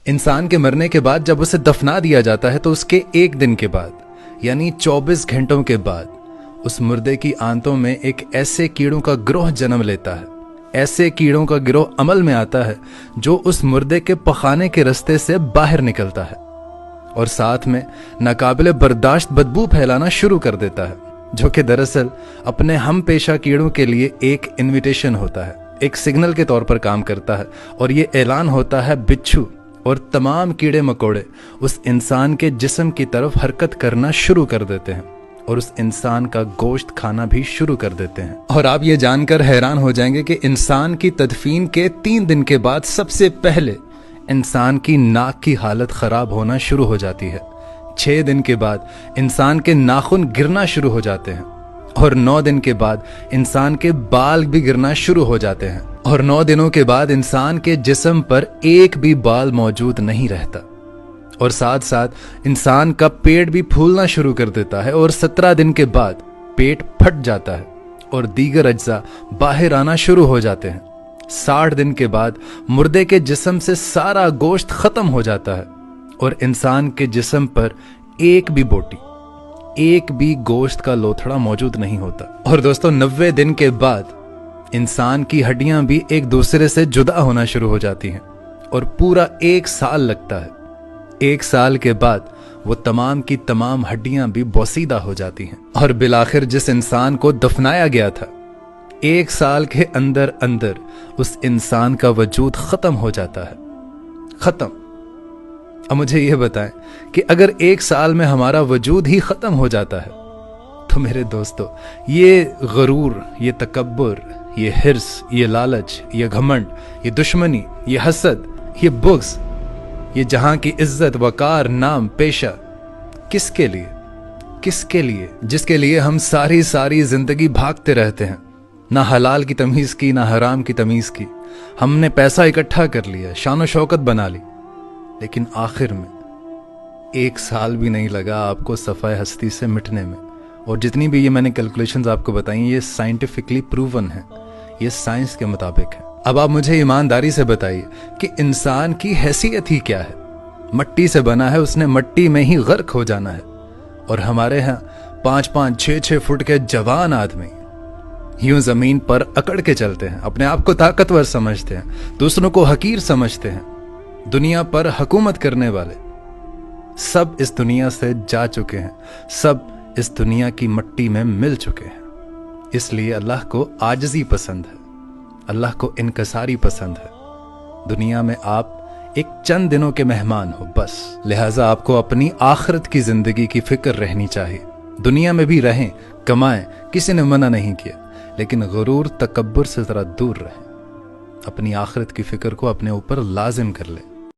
इंसान के मरने के बाद जब उसे दफना दिया जाता है तो उसके एक दिन के बाद यानी 24 घंटों के बाद उस मुर्दे की आंतों में एक ऐसे कीड़ों का गिरोह जन्म लेता है, ऐसे कीड़ों का गिरोह अमल में आता है जो उस मुर्दे के पखाने के रास्ते से बाहर निकलता है और साथ में नाकाबिले बर्दाश्त बदबू फैलाना शुरू कर देता है, जो कि दरअसल अपने हम पेशा कीड़ों के लिए एक इनविटेशन होता है, एक सिग्नल के तौर पर काम करता है। और ये ऐलान होता है बिच्छू और तमाम कीड़े मकोड़े उस इंसान के जिस्म की तरफ हरकत करना शुरू कर देते हैं और उस इंसान का गोश्त खाना भी शुरू कर देते हैं। और आप ये जानकर हैरान हो जाएंगे कि इंसान की तदफीन के 3 दिन के बाद सबसे पहले इंसान की नाक की हालत खराब होना शुरू हो जाती है। 6 दिन के बाद इंसान के नाखून गिरना शुरू हो जाते हैं और 9 दिन के बाद इंसान के बाल भी गिरना शुरू हो जाते हैं और 9 दिनों के बाद इंसान के जिस्म पर एक भी बाल मौजूद नहीं रहता और साथ साथ इंसान का पेट भी फूलना शुरू कर देता है और 17 दिन के बाद पेट फट जाता है और दीगर अज्जा बाहर आना शुरू हो जाते हैं। 60 दिन के बाद मुर्दे के जिस्म से सारा गोश्त खत्म हो जाता है और इंसान के जिस्म पर एक भी बोटी, एक भी गोश्त का लोथड़ा मौजूद नहीं होता। और दोस्तों 90 दिन के बाद इंसान की हड्डियां भी एक दूसरे से जुदा होना शुरू हो जाती हैं और पूरा 1 साल लगता है। 1 साल के बाद वो तमाम की तमाम हड्डियां भी बोसीदा हो जाती हैं और बिलाखिर जिस इंसान को दफनाया गया था 1 साल के अंदर अंदर उस इंसान का वजूद खत्म हो जाता है, खत्म। अब मुझे यह बताएं कि अगर 1 साल में हमारा वजूद ही खत्म हो जाता है तो मेरे दोस्तों ये गरूर, ये तकब्बुर, ये हिर्स, ये लालच, ये घमंड, ये दुश्मनी, ये हसद, ये बुग़्ज़, ये जहां की इज्जत, वकार, नाम, पेशा किसके लिए, किसके लिए? जिसके लिए हम सारी जिंदगी भागते रहते हैं, ना हलाल की तमीज की ना हराम की तमीज की। हमने पैसा इकट्ठा कर लिया, शान शौकत बना ली, लेकिन आखिर में 1 साल भी नहीं लगा आपको सफ़ाए हस्ती से मिटने में। और जितनी भी ये मैंने कैलकुलेशंस आपको बताई ये साइंटिफिकली प्रूवन है, ये साइंस के मुताबिक है। अब आप मुझे ईमानदारी से बताइए कि इंसान की हैसियत ही क्या है? मट्टी से बना है, उसने मट्टी में ही गर्क हो जाना है। और हमारे यहाँ 5-5, 6-6 फुट के जवान आदमी यूं जमीन पर अकड़ के चलते हैं, अपने आप को ताकतवर समझते हैं, दूसरों को हकीर समझते हैं। दुनिया पर हुकूमत करने वाले सब इस दुनिया से जा चुके हैं, सब इस दुनिया की मट्टी में मिल चुके हैं। इसलिए अल्लाह को आजिज़ी पसंद है, अल्लाह को इनकसारी पसंद है। दुनिया में आप एक चंद दिनों के मेहमान हो बस, लिहाजा आपको अपनी आखिरत की जिंदगी की फिक्र रहनी चाहिए। दुनिया में भी रहें, कमाएं, किसी ने मना नहीं किया, लेकिन गुरूर, तकब्बुर से जरा दूर रहें। अपनी आखिरत की फिक्र को अपने ऊपर लाजिम कर लें।